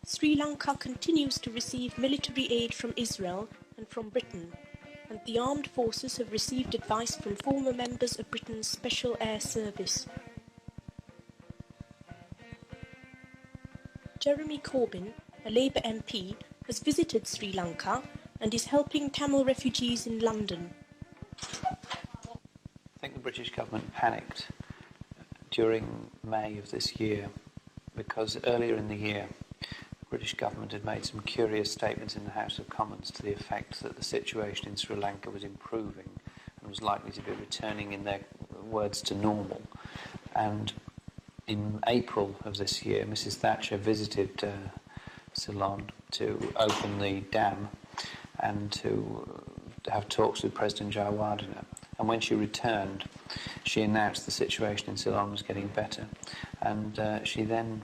Sri Lanka continues to receive military aid from Israel and from Britain, and the armed forces have received advice from former members of Britain's Special Air Service. Jeremy Corbyn, a Labour MP, has visited Sri Lanka and is helping Tamil refugees in London. I think the British government panicked during May of this year because earlier in the year the British government had made some curious statements in the House of Commons to the effect that the situation in Sri Lanka was improving and was likely to be returning, in their words, to normal. And in April of this year, Mrs Thatcher visited Ceylon to open the dam and to have talks with President Jayawardena. And when she returned, she announced the situation in Ceylon was getting better. And she then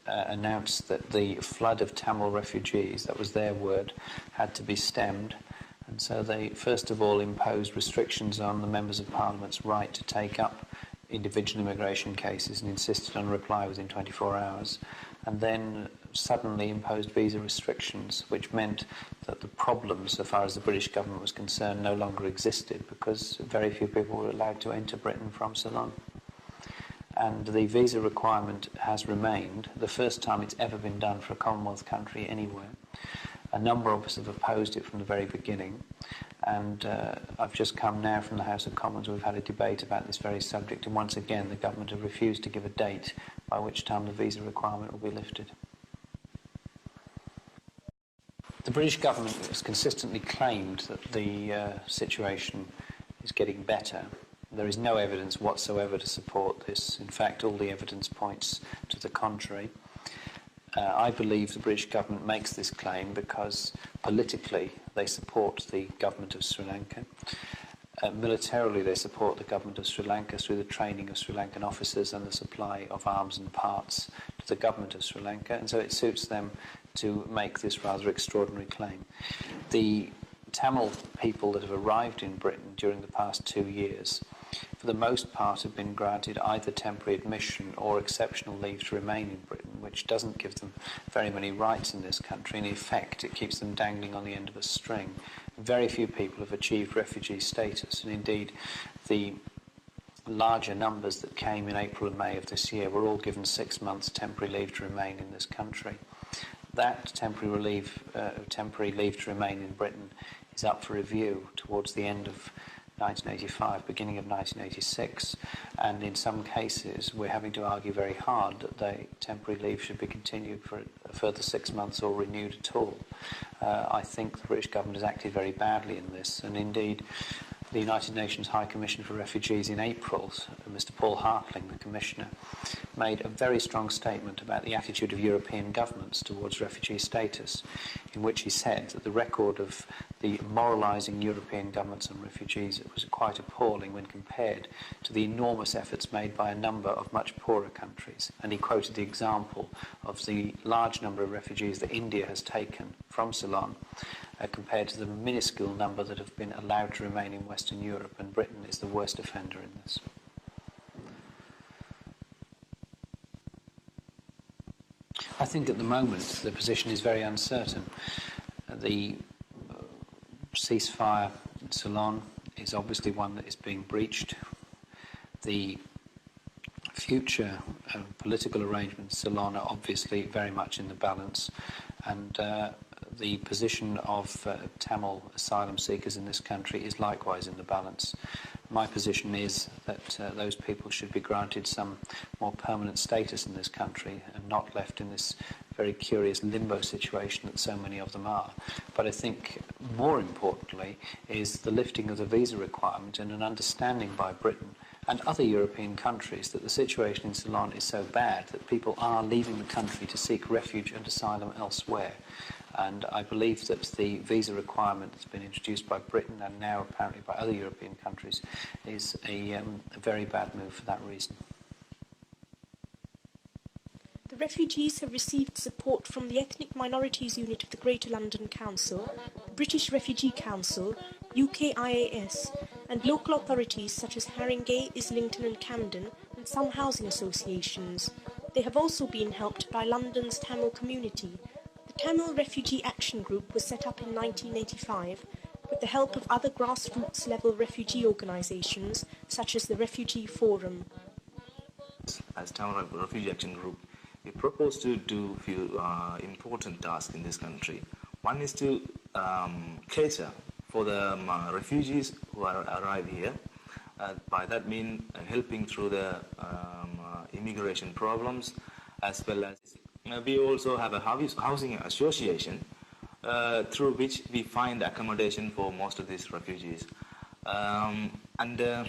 announced that the flood of Tamil refugees, that was their word, had to be stemmed. And so they first of all imposed restrictions on the members of Parliament's right to take up individual immigration cases and insisted on a reply within 24 hours, and then suddenly imposed visa restrictions, which meant that the problems, so far as the British government was concerned, no longer existed because very few people were allowed to enter Britain from Ceylon. And the visa requirement has remained, the first time it's ever been done for a Commonwealth country anywhere. A number of us have opposed it from the very beginning, and I've just come now from the House of Commons. We've had a debate about this very subject, and once again the government have refused to give a date by which time the visa requirement will be lifted. The British government has consistently claimed that the situation is getting better. There is no evidence whatsoever to support this. In fact, all the evidence points to the contrary. I believe the British government makes this claim because politically they support the government of Sri Lanka. Militarily they support the government of Sri Lanka through the training of Sri Lankan officers and the supply of arms and parts to the government of Sri Lanka, and so it suits them to make this rather extraordinary claim. The Tamil people that have arrived in Britain during the past 2 years, for the most part, have been granted either temporary admission or exceptional leave to remain in Britain, which doesn't give them very many rights in this country. In effect, it keeps them dangling on the end of a string. Very few people have achieved refugee status, and indeed the larger numbers that came in April and May of this year were all given 6 months temporary leave to remain in this country. That temporary leave to remain in Britain is up for review towards the end of 1985, beginning of 1986, and in some cases we're having to argue very hard that the temporary leave should be continued for a further 6 months or renewed at all. I think the British government has acted very badly in this, and indeed the United Nations High Commissioner for Refugees in April, Mr. Paul Hartling, the Commissioner, made a very strong statement about the attitude of European governments towards refugee status, in which he said that the record of the moralising European governments on refugees was quite appalling when compared to the enormous efforts made by a number of much poorer countries. And he quoted the example of the large number of refugees that India has taken from Ceylon compared to the minuscule number that have been allowed to remain in Western Europe, and Britain is the worst offender in this. I think at the moment the position is very uncertain. The ceasefire in Ceylon is obviously one that is being breached. The future political arrangements in Ceylon are obviously very much in the balance, and the position of Tamil asylum seekers in this country is likewise in the balance. My position is that those people should be granted some more permanent status in this country and not left in this very curious limbo situation that so many of them are. But I think more importantly is the lifting of the visa requirement and an understanding by Britain and other European countries that the situation in Ceylon is so bad that people are leaving the country to seek refuge and asylum elsewhere. And I believe that the visa requirement that's been introduced by Britain and now apparently by other European countries is a very bad move for that reason. The refugees have received support from the Ethnic Minorities Unit of the Greater London Council, the British Refugee Council, UKIAS, and local authorities such as Haringey, Islington and Camden, and some housing associations. They have also been helped by London's Tamil community. The Tamil Refugee Action Group was set up in 1985 with the help of other grassroots-level refugee organisations such as the Refugee Forum. As Tamil Refugee Action Group, we propose to do a few important tasks in this country. One is to cater for the refugees who arrive here. By that mean helping through the immigration problems, as well as we also have a housing association through which we find accommodation for most of these refugees. And the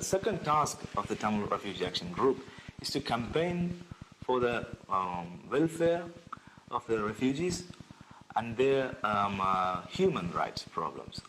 second task of the Tamil Refugee Action Group is to campaign for the welfare of the refugees and their human rights problems.